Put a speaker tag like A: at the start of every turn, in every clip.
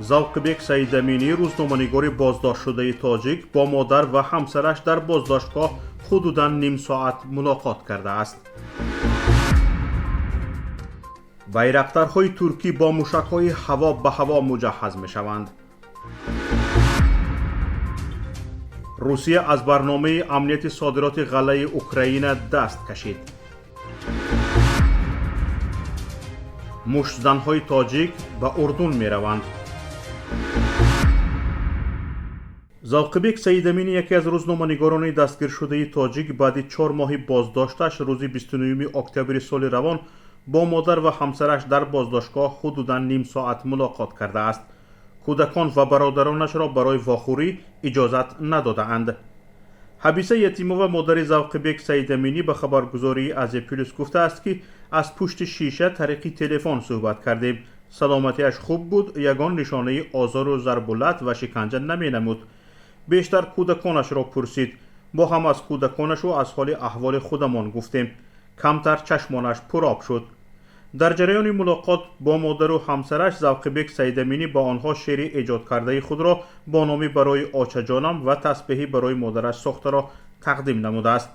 A: زاوقبک سیدامینی روزنامه‌نگار بازداشت شده تاجیک با مادر و همسرش در بازداشتگاه حدوداً نیم ساعت ملاقات کرده است. بیرقترهای ترکی با موشک‌های هوا به هوا مجهز می‌شوند. روسیه از برنامه امنیت صادرات غله اوکراین دست کشید. مشت‌زن‌های تاجیک به اردن می‌روند. زاوقبک سیدامینی یکی از روزنامه‌نگاران دستگیر شده تاجیک بعد 4 ماه بازداشتش روز 29 اکتبر سال روان با مادر و همسرش در بازداشتگاه حدوداً نیم ساعت ملاقات کرده است. کودکان و برادرانش را برای واخوری اجازت ندادند. حبیسه یتیمه و مادر زاوقبک سیدامینی به خبرگزاری از پلیس گفته است که از پشت شیشه طریق تلفن صحبت کردیم. سلامتیش خوب بود، یگان نشانه آزار و ضربالت و شکنجه نمی نمود. بیشتر کودکانش را پرسید. با هم از کودکانش و از حال احوال خودمان گفتیم. کمتر چشمانش پرآب شد. در جریان ملاقات با مادر و همسرش زاوقبک سیدامینی با آنها شعر ایجاد کرده خود را با نامی برای آچه جانم و تسبیحی برای مادرش ساخته را تقدیم نموده است.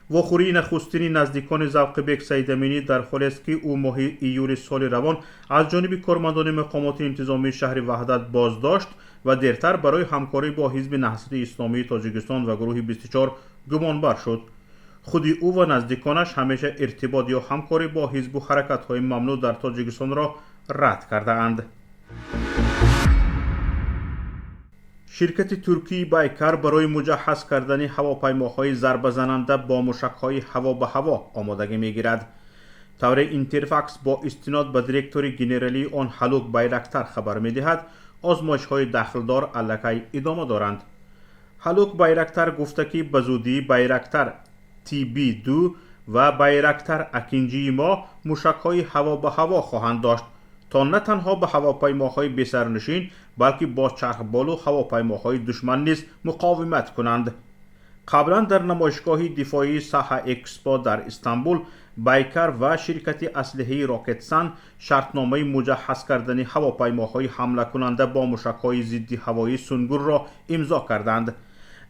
A: واخوری نخستین نزدیکان زاوقبک سیدامینی در حالی است که او ماه ایول سال روان از جانب کارمندان مقامات انتظامی شهر وحدت بازداشت و دیرتر برای همکاری با حزب نهضت اسلامی تاجیکستان و گروه 24 گمانبر شد. خود او و نزدیکانش همیشه ارتباط یا همکاری با حزب و حرکت‌های ممنوع در تاجیکستان را رد کرده اند. شرکت ترکی بایکار برای مجهز کردن هواپیماهای ضربه زننده با موشک‌های هوا به هوا آمادگی می‌گیرد. طور اینترفاکس با استناد به دیرکتور گنرالی آن هالوک بایرکتار خبر می‌دهد آزمایش‌های داخلدار علیکی ادامه دارند. هالوک بایرکتار گفته که به زودی بایرکتار TB2 و بایرکتار اکینجی ما موشک‌های هوا به هوا خواهند داشت تا نه تنها به هواپیماهای بی‌سرنشین بلکه با چرخبال و هواپیماهای دشمن نیز مقاومت کنند. قبلا در نمایشگاه دفاعی ساحه اکسپو در استانبول بایکار و شرکت اسلحه راکتسان شرطنامه مجهز کردن هواپیماهای حمله کننده با موشک‌های ضد هوایی سنگر را امضا کردند.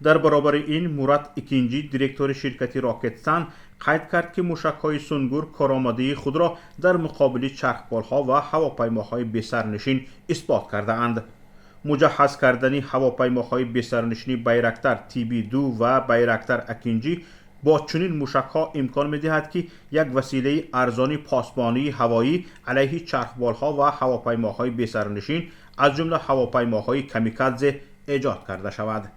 A: در برابر این مراد اکینجی دیرکتور شرکت راکتسان قید کرد که موشک‌های سنگر کارآمدی خود را در مقابل چرخبال‌ها و هواپیماهای بی‌سرنشین اثبات کرده اند. مجهز کردن هواپیماهای بی‌سرنشین بایرکتار TB2 و بایرکتار اکینجی با چنین موشک‌ها امکان می‌دهد که یک وسیله ارزان پاسبانی هوایی علیه چرخبال‌ها و هواپیماهای بی‌سرنشین از جمله هواپیماهای کامیکادزه ایجاد کرده شود.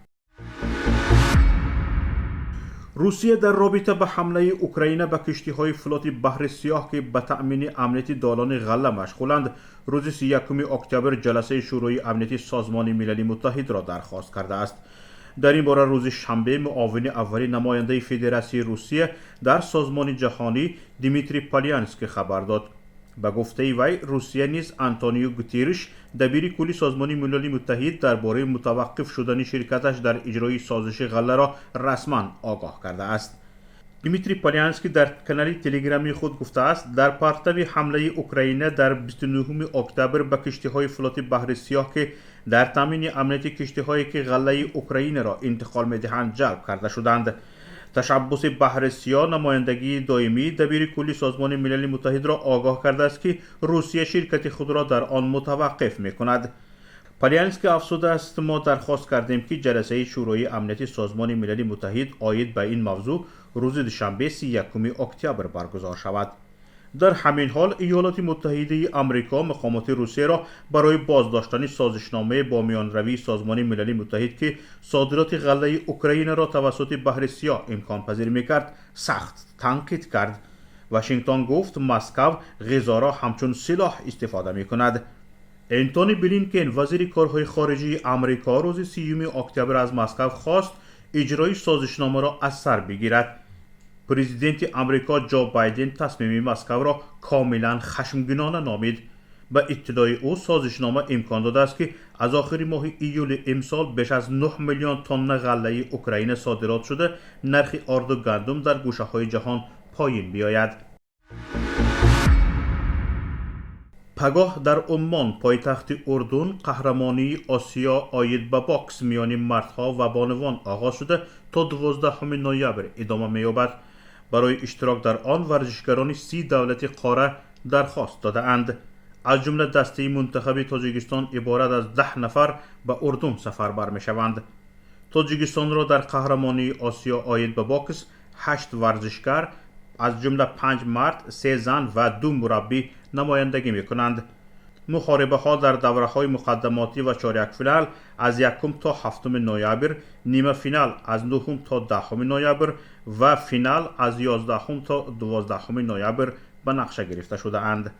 A: روسیه در رابطه به حمله اوکراین به کشتی‌های فلوت بحر سیاه که به تأمین امنیت دالان غله مشغولند روز 31 اکتبر جلسه شورای امنیت سازمان ملل متحد را درخواست کرده است. در این باره روز شنبه معاون اول نماینده فدراسیون روسیه در سازمان جهانی دیمیتری پالیانسکی خبر داد. به گفته وی روسیه نیز آنتونیو گوتیرش دبیر کلی سازمان ملل متحد درباره متوقف شدن شرکتش در اجرای سازش غله را رسما آگاه کرده است. دیمیتری پالیانسکی در کانال تلگرامی خود گفته است در پرتو حمله اوکراین در 29 اکتبر به کشتی‌های فلوت بحر سیاه که در تامین امنیت کشتی‌هایی که غله اوکراین را انتقال می‌دهند جلب کرده شدند. تشبث بحر سیاه نمایندگی دائمی دبیر کلی سازمان ملل متحد را آگاه کرده است که روسیه شرکت خود را در آن متوقف می‌کند. پالیانسکی افزوده است ما درخواست کردیم که جلسه شورای امنیت سازمان ملل متحد عاید به این موضوع روز دوشنبه 31 اکتبر برگزار شود. در همین حال ایالات متحده آمریکا مقامات روسیه را برای بازداشتن سازشنامه با میانروی سازمان ملل متحد که صادرات غله اوکراین را توسط بحر سیاه امکان پذیر می‌کرد سخت تنقید کرد. واشنگتن گفت مسکو غذا را همچون سلاح استفاده می‌کند. انتونی بلینکن وزیر کارهای خارجه آمریکا روز 30 اکتبر از مسکو خواست اجرای سازشنامه را از سر بگیرد. پرزیدنت آمریکا جو بایدن تصمیم مسکو را کاملا خشمگینانه نامید. به اطلاع او سازشنامه امکان داده است که از آخر ماه ایول امسال بیش از 9 میلیون تن غله اوکراین صادرات شده نرخ آرد و گندم در گوشه‌های جهان پایین بیاید. پگاه در عمان پایتخت اردن قهرمانی آسیا آید به باکس میان مردها و بانوان آغاز شده تا 12 نوامبر ادامه می‌یابد. برای اشتراک در آن ورزشکاران 30 دولت قاره درخواست داده اند. از جمله دسته منتخب تاجیکستان عبارت از 10 نفر به اردن سفر بر می‌شوند. تاجیکستان را در قهرمانی آسیا آید به باکس 8 ورزشکار از جمله 5 مرد، 3 زن و 2 مربی نمایندگی می‌کنند. محاربه ها در دوره های مقدماتی و چهارک فینال از 1 تا 7 نوامبر، نیمه فینال از 9 تا 10 نوامبر و فینال از 11 تا 12 نوامبر به نقشه گرفته شده اند.